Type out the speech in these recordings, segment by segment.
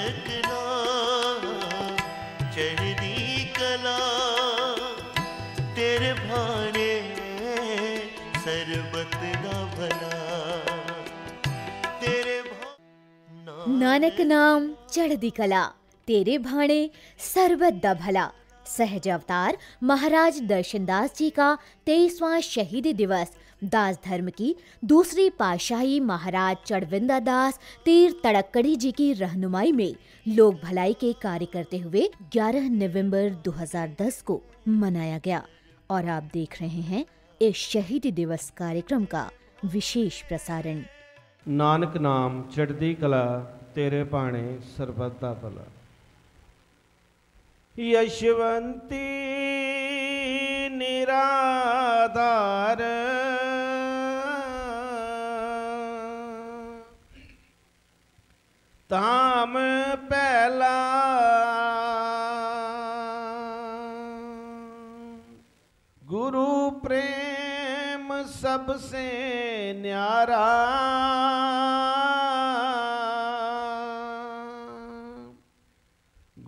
नानक नाम चढ़दी कला तेरे भाने सरबत दा भला तेरे नानक नाम चढ़दी कला तेरे भाणे सरबत दा भला। सहज अवतार महाराज दर्शनदास जी का 23वां शहीदी दिवस दास धर्म की दूसरी पातशाही महाराज चढ़विंदा दास तीर तड़क्कड़ी जी की रहनुमाई में लोक भलाई के कार्य करते हुए 11 नवंबर 2010 को मनाया गया और आप देख रहे हैं इस शहीदी दिवस कार्यक्रम का विशेष प्रसारण। नानक नाम चढ़दी कला तेरे पाणे सरबत दा भला। यशवंती निराधार धाम पहला गुरु प्रेम सबसे न्यारा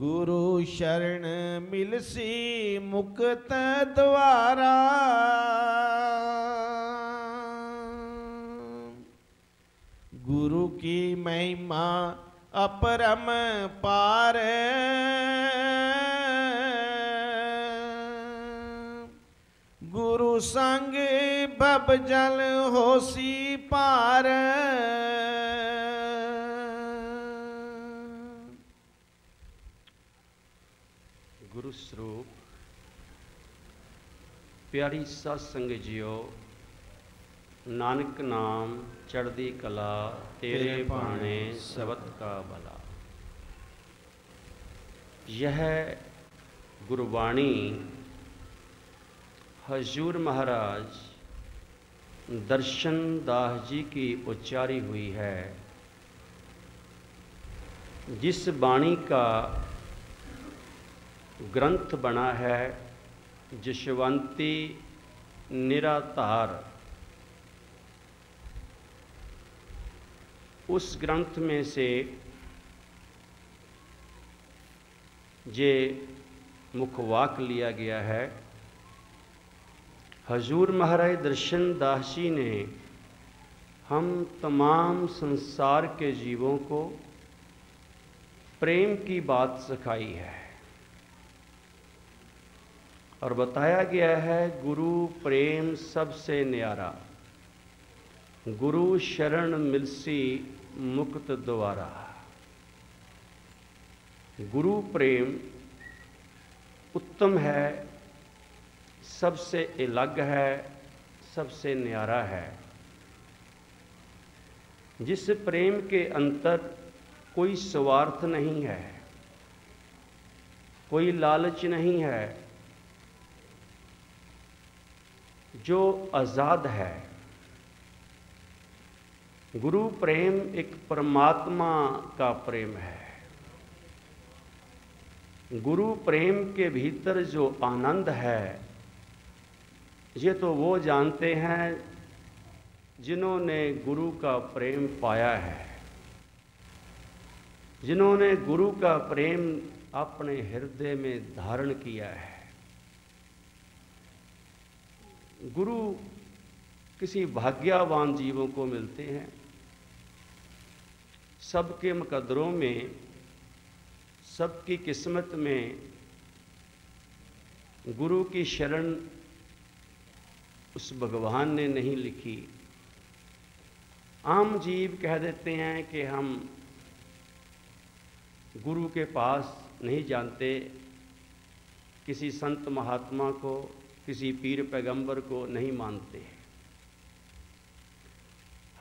गुरु शरण मिलसी मुक्त द्वारा गुरु की महिमा अपरम पार गुरु संग भव जल होसी पार गुरु स्वरूप प्यारी साध संगत जियो, नानक नाम चढ़दी कला तेरे भाणे सबत का भला। यह गुरबाणी हजूर महाराज दर्शन दास जी की उच्चारी हुई है, जिस बाणी का ग्रंथ बना है जशवंती निराधार। उस ग्रंथ में से ये मुखवाक लिया गया है। हजूर महाराज दर्शन दास जी ने हम तमाम संसार के जीवों को प्रेम की बात सिखाई है और बताया गया है गुरु प्रेम सबसे न्यारा गुरु शरण मिलसी मुक्त द्वारा। गुरु प्रेम उत्तम है, सबसे अलग है, सबसे न्यारा है, जिस प्रेम के अंतर कोई स्वार्थ नहीं है, कोई लालच नहीं है, जो आज़ाद है। गुरु प्रेम एक परमात्मा का प्रेम है। गुरु प्रेम के भीतर जो आनंद है, ये तो वो जानते हैं जिन्होंने गुरु का प्रेम पाया है, जिन्होंने गुरु का प्रेम अपने हृदय में धारण किया है। गुरु किसी भाग्यवान जीवों को मिलते हैं। सबके मुकद्दरों में, सबकी किस्मत में गुरु की शरण उस भगवान ने नहीं लिखी। आम जीव कह देते हैं कि हम गुरु के पास नहीं जानते, किसी संत महात्मा को, किसी पीर पैगंबर को नहीं मानते।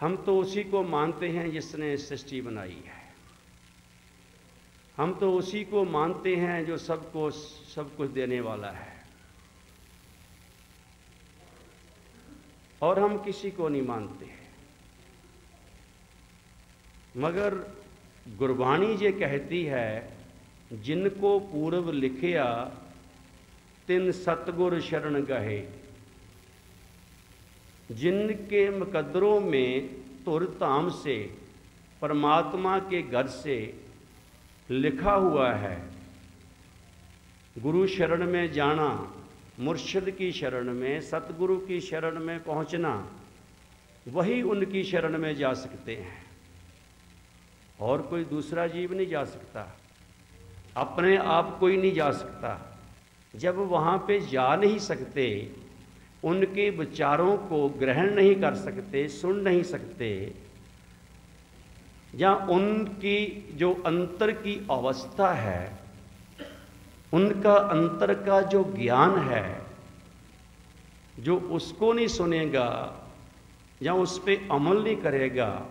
हम तो उसी को मानते हैं जिसने सृष्टि बनाई है। हम तो उसी को मानते हैं जो सबको सब कुछ देने वाला है, और हम किसी को नहीं मानते। मगर गुरबाणी ये कहती है, जिनको पूर्व लिखिया तिन सतगुर शरण गहे। जिनके मुकद्दरों में धुर धाम से, परमात्मा के घर से लिखा हुआ है। गुरु शरण में जाना, मुर्शिद की शरण में, सतगुरु की शरण में पहुंचना, वही उनकी शरण में जा सकते हैं और कोई दूसरा जीव नहीं जा सकता। अपने आप कोई नहीं जा सकता। जब वहाँ पे जा नहीं सकते, उनके विचारों को ग्रहण नहीं कर सकते, सुन नहीं सकते, या उनकी जो अंतर की अवस्था है, उनका अंतर का जो ज्ञान है, जो उसको नहीं सुनेगा या उस पर अमल नहीं करेगा,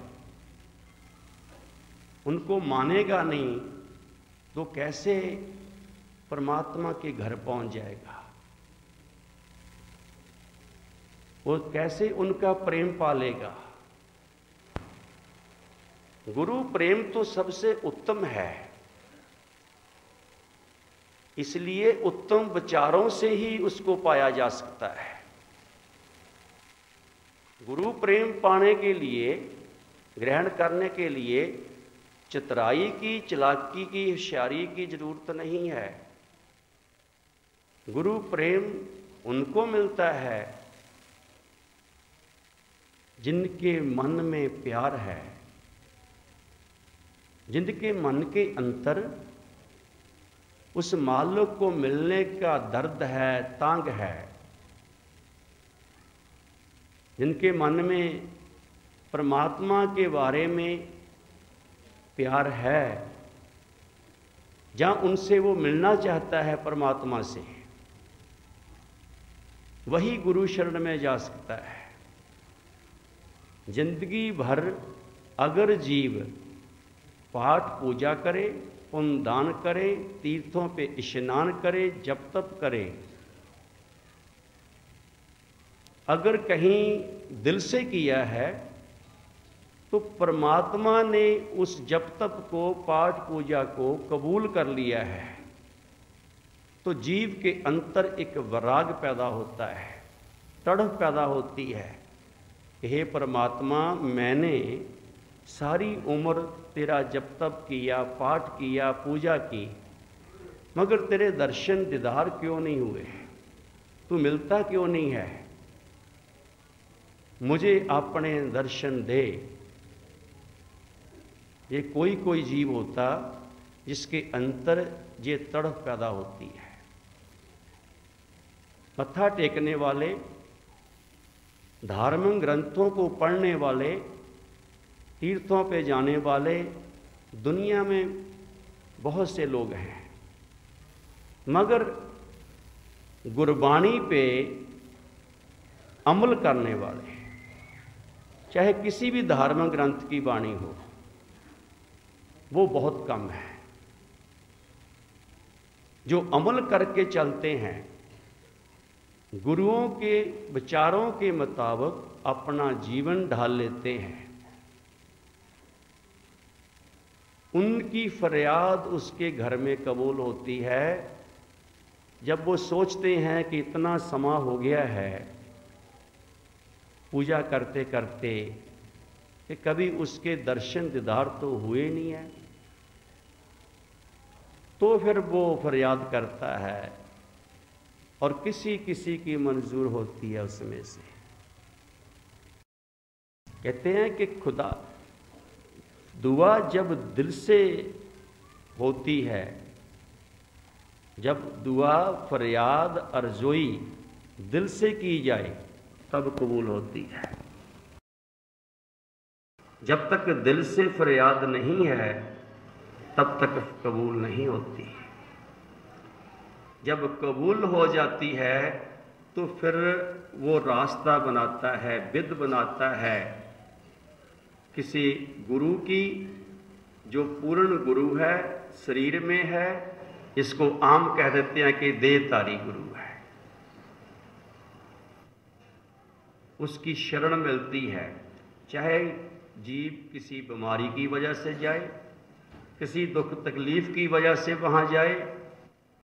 उनको मानेगा नहीं, तो कैसे परमात्मा के घर पहुंच जाएगा? वो कैसे उनका प्रेम पालेगा? गुरु प्रेम तो सबसे उत्तम है, इसलिए उत्तम विचारों से ही उसको पाया जा सकता है। गुरु प्रेम पाने के लिए, ग्रहण करने के लिए चतुराई की, चालाकी की, होशियारी की जरूरत नहीं है। गुरु प्रेम उनको मिलता है जिनके मन में प्यार है, जिनके मन के अंतर उस मालिक को मिलने का दर्द है, तांग है, जिनके मन में परमात्मा के बारे में प्यार है, जहां उनसे वो मिलना चाहता है परमात्मा से, वही गुरु शरण में जा सकता है। जिंदगी भर अगर जीव पाठ पूजा करे, पुण्य दान करे, तीर्थों पे स्नान करे, जप तप करे, अगर कहीं दिल से किया है तो परमात्मा ने उस जप तप को, पाठ पूजा को कबूल कर लिया है, तो जीव के अंतर एक वैराग पैदा होता है, तड़फ पैदा होती है। हे परमात्मा, मैंने सारी उम्र तेरा जप तप किया, पाठ किया, पूजा की, मगर तेरे दर्शन दीदार क्यों नहीं हुए? तू मिलता क्यों नहीं है? मुझे अपने दर्शन दे। ये कोई कोई जीव होता जिसके अंतर ये तड़फ पैदा होती है। मत्था टेकने वाले, धार्मिक ग्रंथों को पढ़ने वाले, तीर्थों पे जाने वाले दुनिया में बहुत से लोग हैं, मगर गुरबाणी पे अमल करने वाले, चाहे किसी भी धार्मिक ग्रंथ की वाणी हो, वो बहुत कम है। जो अमल करके चलते हैं, गुरुओं के विचारों के मुताबिक अपना जीवन ढाल लेते हैं, उनकी फरियाद उसके घर में कबूल होती है। जब वो सोचते हैं कि इतना समा हो गया है पूजा करते करते कि कभी उसके दर्शन दीदार तो हुए नहीं है, तो फिर वो फरियाद करता है और किसी किसी की मंजूर होती है उसमें से। कहते हैं कि खुदा, दुआ जब दिल से होती है, जब दुआ फरियाद अर्ज़ोई दिल से की जाए तब कबूल होती है। जब तक दिल से फरियाद नहीं है तब तक कबूल नहीं होती। जब कबूल हो जाती है तो फिर वो रास्ता बनाता है, विध बनाता है किसी गुरु की, जो पूर्ण गुरु है, शरीर में है, इसको आम कह देते हैं कि देहधारी गुरु है। उसकी शरण मिलती है, चाहे जीव किसी बीमारी की वजह से जाए, किसी दुख तकलीफ की वजह से वहां जाए,